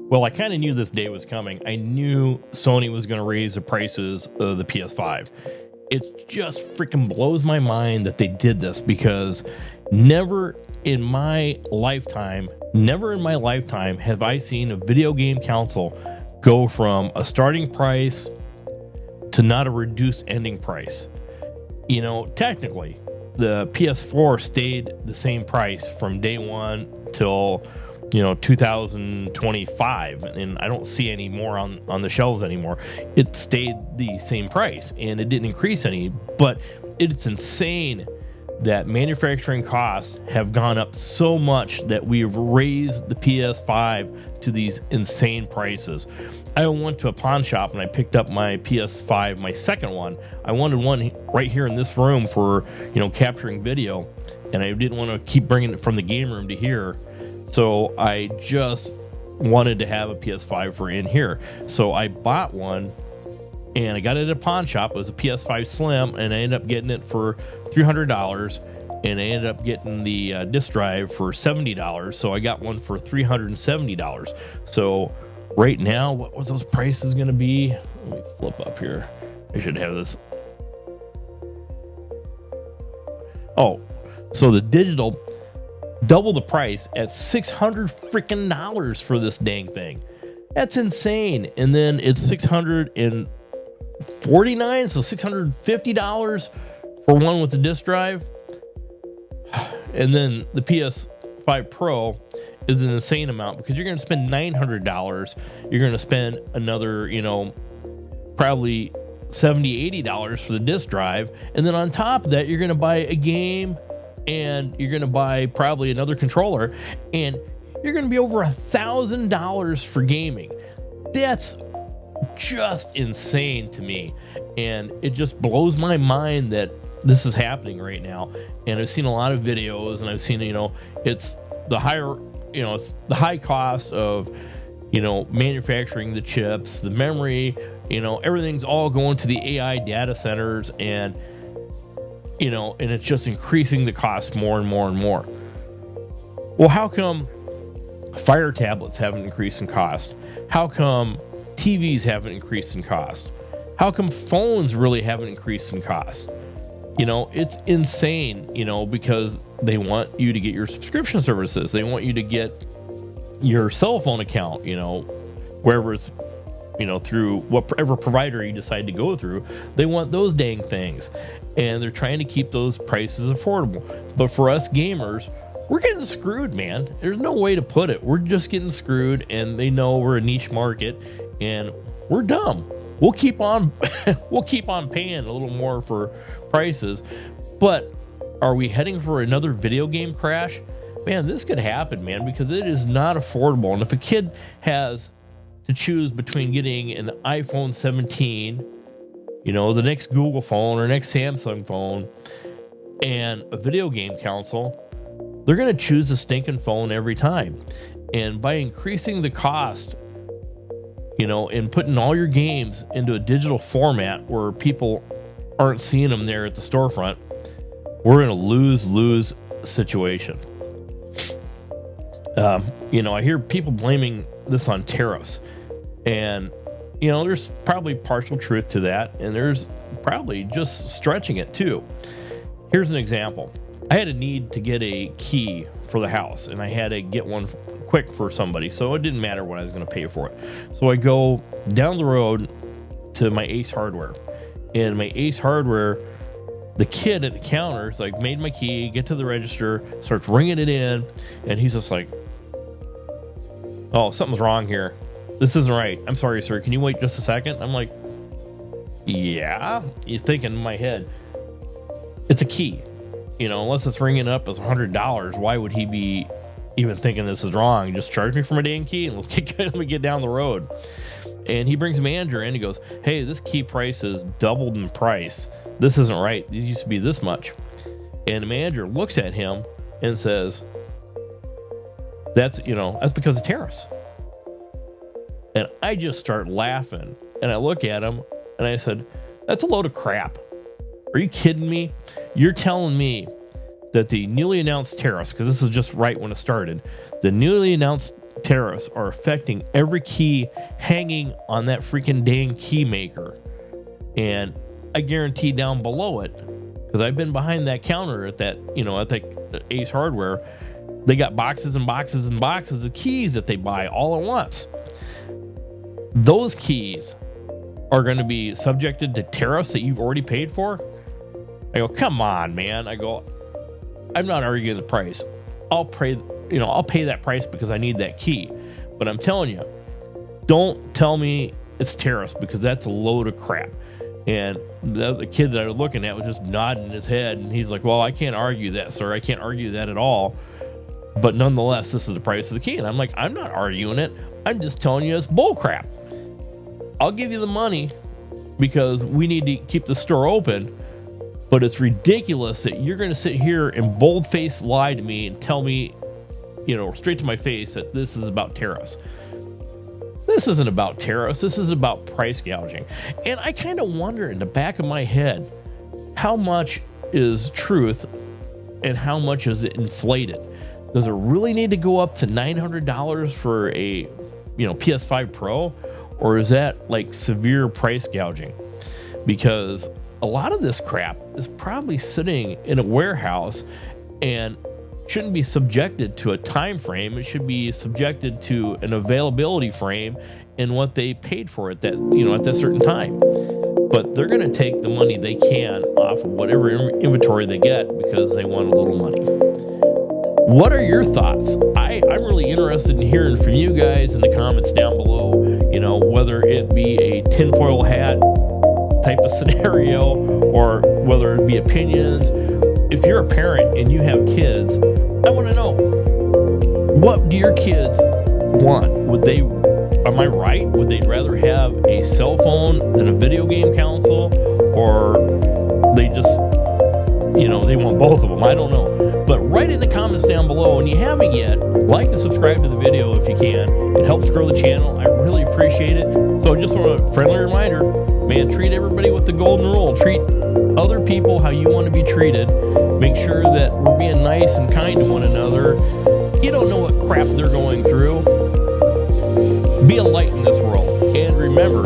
Well, I kind of knew this day was coming. I knew Sony was going to raise the prices of the PS5. It just freaking blows my mind that they did this, because never in my lifetime have I seen a video game console go from a starting price to not a reduced ending price. You know, technically, the PS4 stayed the same price from day one till 2025, and I don't see any more on the shelves anymore. It stayed the same price and it didn't increase any, but it's insane that manufacturing costs have gone up so much that we've raised the PS5 to these insane prices. I went to a pawn shop and I picked up my PS5, my second one. I wanted one right here in this room for, capturing video, and I didn't want to keep bringing it from the game room to here. So I just wanted to have a PS5 for in here. So I bought one and I got it at a pawn shop. It was a PS5 Slim, and I ended up getting it for $300, and I ended up getting the disc drive for $70. So I got one for $370. So right now, what was those prices going to be? Let me flip up here. I should have this. Oh, so the digital double the price at $600 freaking dollars for this dang thing. That's insane. And then it's $649, so $650 for one with the disc drive. And then the PS5 Pro is an insane amount, because you're going to spend $900. You're going to spend another, probably $70, $80 for the disc drive. And then on top of that, you're going to buy a game, and you're going to buy probably another controller, and you're going to be over $1,000 for gaming. That's just insane to me. And it just blows my mind that this is happening right now. And I've seen a lot of videos, and I've seen, it's the higher, it's the high cost of, manufacturing the chips, the memory, everything's all going to the AI data centers, and and it's just increasing the cost more and more and more. Well, how come Fire tablets haven't increased in cost? How come TVs haven't increased in cost? How come phones really haven't increased in cost? It's insane, because they want you to get your subscription services. They want you to get your cell phone account, wherever it's, through whatever provider you decide to go through. They want those dang things. And they're trying to keep those prices affordable. But for us gamers, we're getting screwed, man. There's no way to put it. We're just getting screwed, and they know we're a niche market, and we're dumb. We'll keep on paying a little more for prices. But are we heading for another video game crash? Man, this could happen, man, because it is not affordable. And if a kid has to choose between getting an iPhone 17, the next Google phone or next Samsung phone, and a video game console, they're going to choose the stinking phone every time. And by increasing the cost, and putting all your games into a digital format where people aren't seeing them there at the storefront, we're in a lose-lose situation. I hear people blaming this on tariffs, and there's probably partial truth to that, and there's probably just stretching it too. Here's an example. I had a need to get a key for the house, and I had to get one quick for somebody, so it didn't matter what I was going to pay for it. So I go down the road to my Ace Hardware, and my Ace Hardware, the kid at the counter is like, made my key, get to the register, starts ringing it in, and he's just like, "Oh, something's wrong here. This isn't right. I'm sorry, sir. Can you wait just a second?" I'm like, "Yeah." You're thinking in my head, it's a key. Unless it's ringing up as $100, why would he be even thinking this is wrong? Just charge me for my dang key and let me get down the road. And he brings a manager in. He goes, "Hey, this key price is doubled in price. This isn't right. It used to be this much." And the manager looks at him and says, that's because of tariffs." And I just start laughing, and I look at him and I said, "That's a load of crap. Are you kidding me? You're telling me that the newly announced tariffs," because this is just right when it started, the newly announced tariffs are affecting every key hanging on that freaking dang key maker. And I guarantee down below it, because I've been behind that counter at that, at that Ace Hardware, they got boxes and boxes and boxes of keys that they buy all at once. Those keys are going to be subjected to tariffs that you've already paid for. I go, come on, man. I go, I'm not arguing the price. I'll pay that price because I need that key. But I'm telling you, don't tell me it's tariffs, because that's a load of crap. And the kid that I was looking at was just nodding his head, and he's like, well, I can't argue that, sir. I can't argue that at all. But nonetheless, this is the price of the key. And I'm like, I'm not arguing it. I'm just telling you it's bull crap. I'll give you the money because we need to keep the store open. But it's ridiculous that you're going to sit here and bold-faced lie to me and tell me, straight to my face, that this is about tariffs. This isn't about tariffs. This is about price gouging. And I kind of wonder in the back of my head, how much is truth and how much is it inflated? Does it really need to go up to $900 for a, PS5 Pro? Or is that like severe price gouging? Because a lot of this crap is probably sitting in a warehouse and shouldn't be subjected to a time frame. It should be subjected to an availability frame and what they paid for it at that certain time. But they're going to take the money they can off of whatever inventory they get because they want a little money. What are your thoughts? I'm really interested in hearing from you guys in the comments down below, whether it be a tinfoil hat type of scenario or whether it be opinions. If you're a parent and you have kids, I want to know, what do your kids want? Am I right? Would they rather have a cell phone than a video game console? Or they just, they want both of them? I don't know. But write in the comments down below, and you haven't yet, like and subscribe to the video if you can. It helps grow the channel. I really appreciate it. So just want a friendly reminder, man, treat everybody with the golden rule. Treat other people how you want to be treated. Make sure that we're being nice and kind to one another. You don't know what crap they're going through. Be a light in this world. And remember,